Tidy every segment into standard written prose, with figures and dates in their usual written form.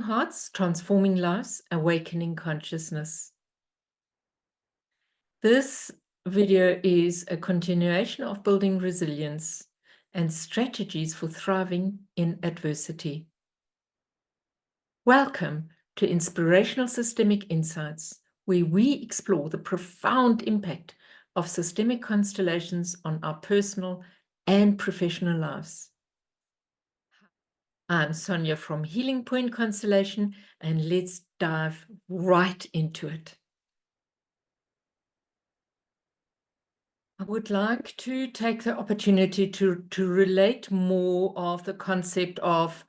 hearts, transforming lives, awakening consciousness. This video is a continuation of building resilience and strategies for thriving in adversity. Welcome to Inspirational Systemic Insights, where we explore the profound impact of systemic constellations on our personal and professional lives. I'm Sonja from Healing Point Constellation, and let's dive right into it. I would like to take the opportunity to relate more of the concept of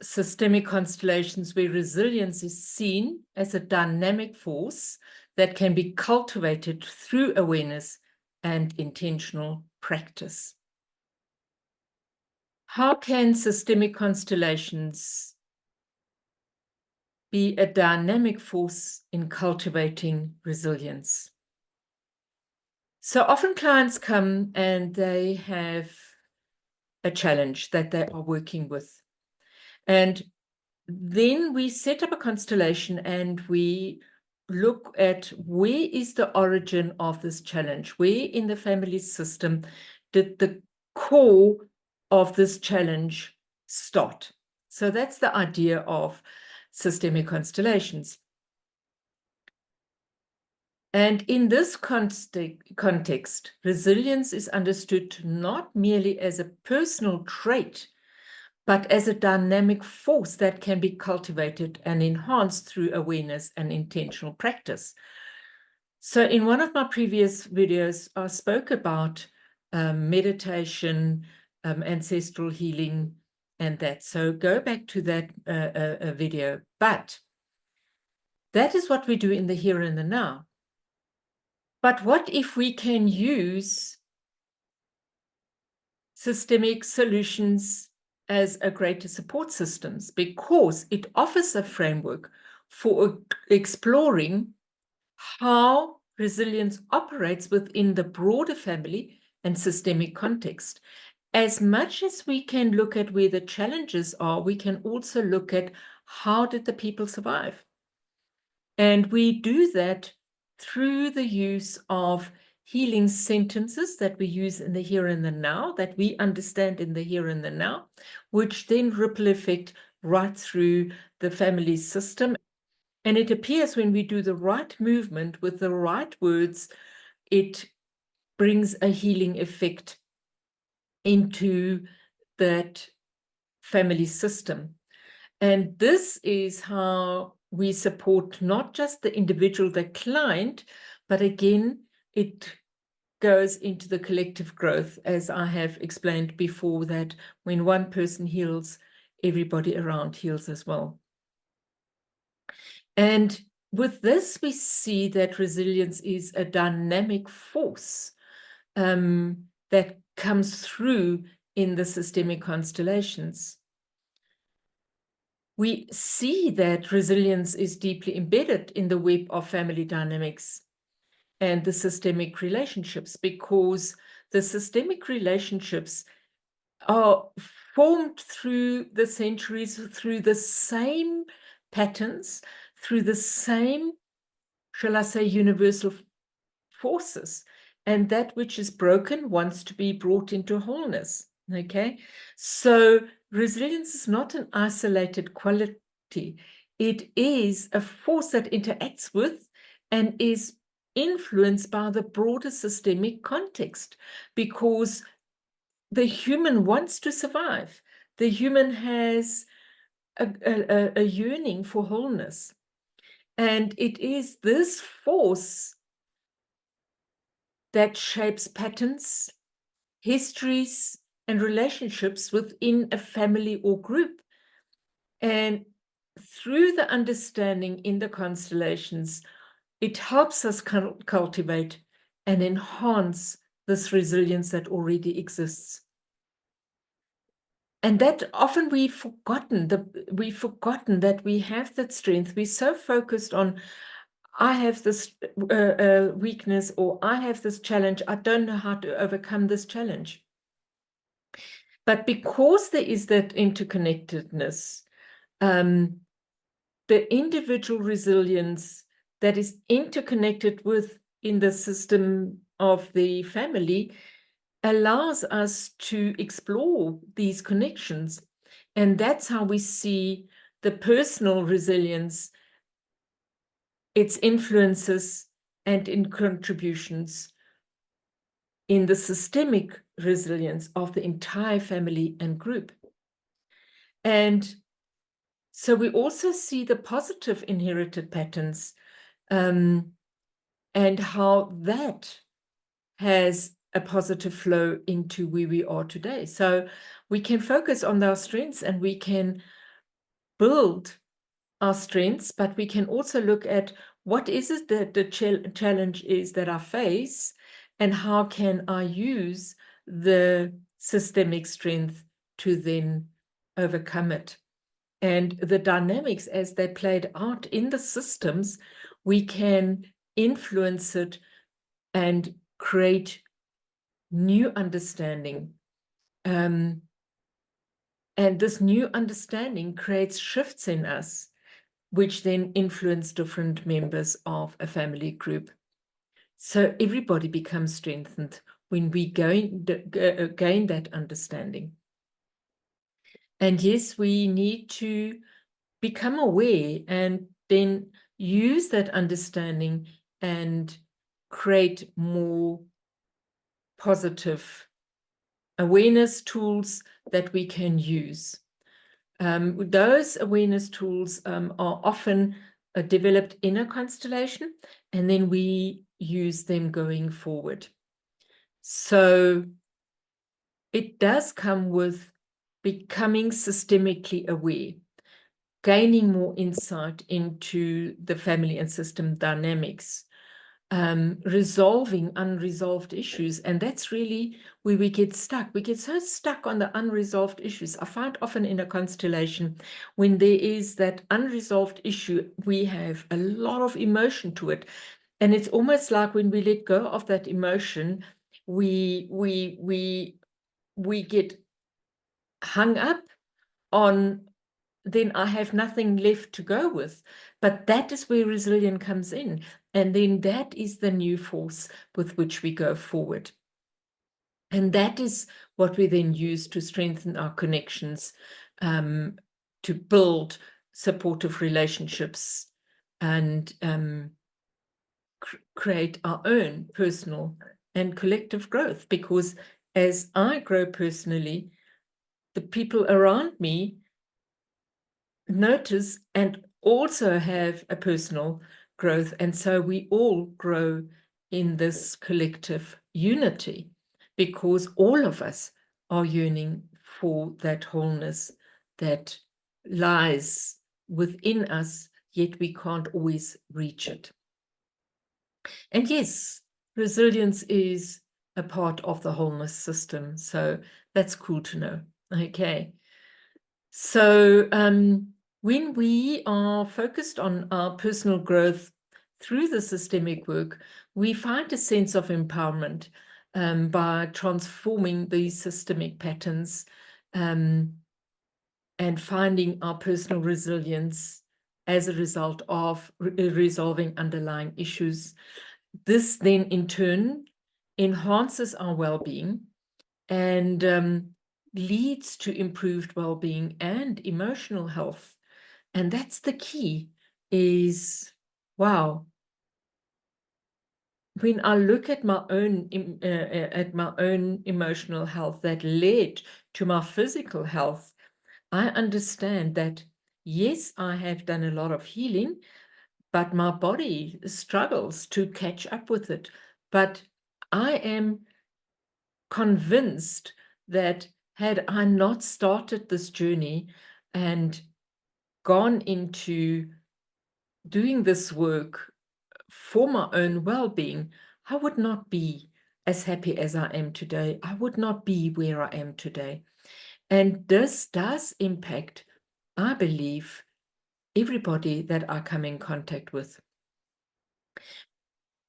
systemic constellations, where resilience is seen as a dynamic force that can be cultivated through awareness and intentional practice. How can systemic constellations be a dynamic force in cultivating resilience? So often clients come and they have a challenge that they are working with. And then we set up a constellation and we look at where is the origin of this challenge? Where in the family system did the core of this challenge start? So that's the idea of systemic constellations. And in this context, resilience is understood not merely as a personal trait, but as a dynamic force that can be cultivated and enhanced through awareness and intentional practice. So in one of my previous videos, I spoke about meditation, ancestral healing, and that. So go back to that video. But that is what we do in the here and the now. But what if we can use systemic solutions as a greater support systems, because it offers a framework for exploring how resilience operates within the broader family and systemic context. As much as we can look at where the challenges are, we can also look at how did the people survive. And we do that through the use of healing sentences that we use in the here and the now, that we understand in the here and the now, which then ripple effect right through the family system. And it appears when we do the right movement with the right words, it brings a healing effect into that family system. And this is how we support not just the individual, the client, but again, it goes into the collective growth, as I have explained before, that when one person heals, everybody around heals as well. And with this, we see that resilience is a dynamic force that comes through in the systemic constellations. We see that resilience is deeply embedded in the web of family dynamics and the systemic relationships, because the systemic relationships are formed through the centuries, through the same patterns, through the same, shall I say, universal forces. And that which is broken wants to be brought into wholeness. Okay, so resilience is not an isolated quality. It is a force that interacts with and is influenced by the broader systemic context, because the human wants to survive. The human has a yearning for wholeness. And it is this force that shapes patterns, histories, and relationships within a family or group. And through the understanding in the constellations, it helps us cultivate and enhance this resilience that already exists. And that often we've forgotten that we have that strength. We're so focused on, I have this weakness, or I have this challenge. I don't know how to overcome this challenge. But because there is that interconnectedness, the individual resilience that is interconnected with in the system of the family allows us to explore these connections. And that's how we see the personal resilience, its influences and in contributions in the systemic resilience of the entire family and group. And so we also see the positive inherited patterns, and how that has a positive flow into where we are today. So we can focus on our strengths and we can build our strengths, but we can also look at what is it that the challenge is that I face, and how can I use the systemic strength to then overcome it. And the dynamics as they played out in the systems, we can influence it and create new understanding. And this new understanding creates shifts in us, which then influence different members of a family group. So everybody becomes strengthened when we gain that understanding. And yes, we need to become aware and then use that understanding and create more positive awareness tools that we can use. Those awareness tools are often developed in a constellation, and then we use them going forward. So it does come with becoming systemically aware, gaining more insight into the family and system dynamics, resolving unresolved issues. And that's really where we get stuck. We get so stuck on the unresolved issues. I find often in a constellation, when there is that unresolved issue, we have a lot of emotion to it. And it's almost like when we let go of that emotion, we get hung up on, then I have nothing left to go with. But that is where resilience comes in. And then that is the new force with which we go forward. And that is what we then use to strengthen our connections, to build supportive relationships, and create our own personal and collective growth. Because as I grow personally, the people around me notice and also have a personal growth. And so we all grow in this collective unity, because all of us are yearning for that wholeness that lies within us, yet we can't always reach it. And yes, resilience is a part of the wholeness system. So that's cool to know. Okay. So when we are focused on our personal growth through the systemic work, we find a sense of empowerment by transforming these systemic patterns, and finding our personal resilience as a result of resolving underlying issues. This then in turn enhances our well-being and leads to improved well-being and emotional health. And that's the key, is, wow, when I look at my own emotional health that led to my physical health, I understand that, yes, I have done a lot of healing, but my body struggles to catch up with it. But I am convinced that had I not started this journey and gone into doing this work for my own well-being, I would not be as happy as I am today. I would not be where I am today. And this does impact, I believe, everybody that I come in contact with.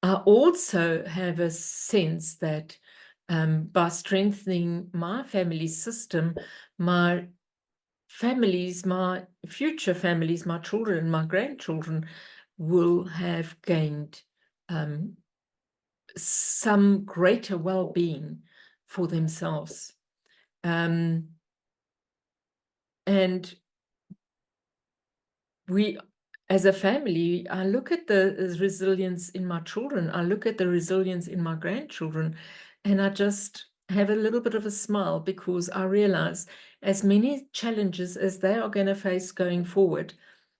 I also have a sense that by strengthening my family system, my families, my future families, my children, my grandchildren will have gained some greater well-being for themselves. And we, as a family, I look at the resilience in my children, I look at the resilience in my grandchildren, and I just have a little bit of a smile, because I realize as many challenges as they are going to face going forward,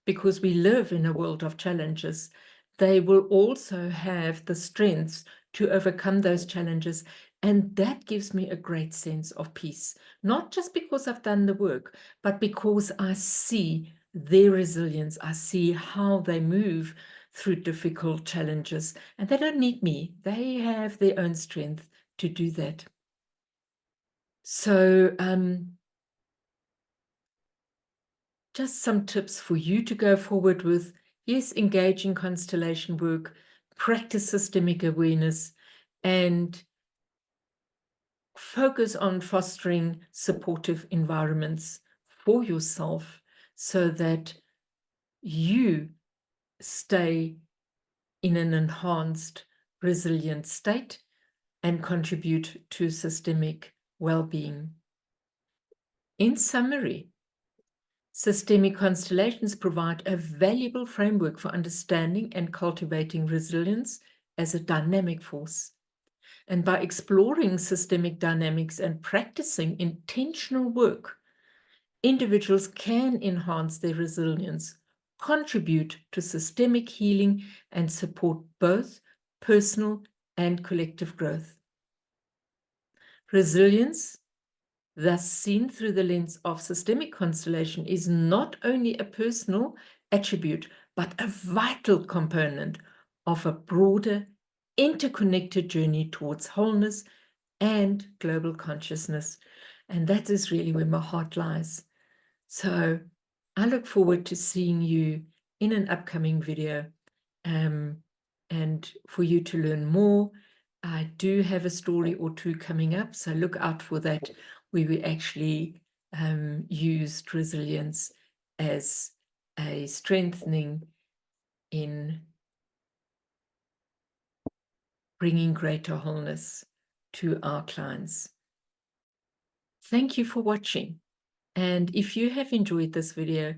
because we live in a world of challenges, they will also have the strength to overcome those challenges. And that gives me a great sense of peace, not just because I've done the work, but because I see their resilience. I see how they move through difficult challenges, and they don't need me. They have their own strength to do that. So just some tips for you to go forward with. Yes, engage in constellation work, practice systemic awareness, and focus on fostering supportive environments for yourself so that you stay in an enhanced, resilient state and contribute to systemic well-being. In summary, systemic constellations provide a valuable framework for understanding and cultivating resilience as a dynamic force. And by exploring systemic dynamics and practicing intentional work, individuals can enhance their resilience, contribute to systemic healing, and support both personal and collective growth. Resilience, thus seen through the lens of systemic constellation, is not only a personal attribute, but a vital component of a broader, interconnected journey towards wholeness and global consciousness. And that is really where my heart lies. So I look forward to seeing you in an upcoming video, and for you to learn more. I do have a story or two coming up, so look out for that, where we actually used resilience as a strengthening in bringing greater wholeness to our clients. Thank you for watching. And if you have enjoyed this video,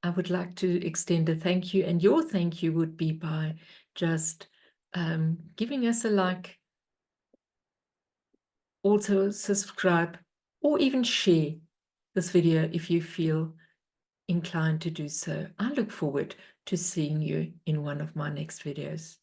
I would like to extend a thank you, and your thank you would be by just giving us a like, also subscribe, or even share this video if you feel inclined to do so. I look forward to seeing you in one of my next videos.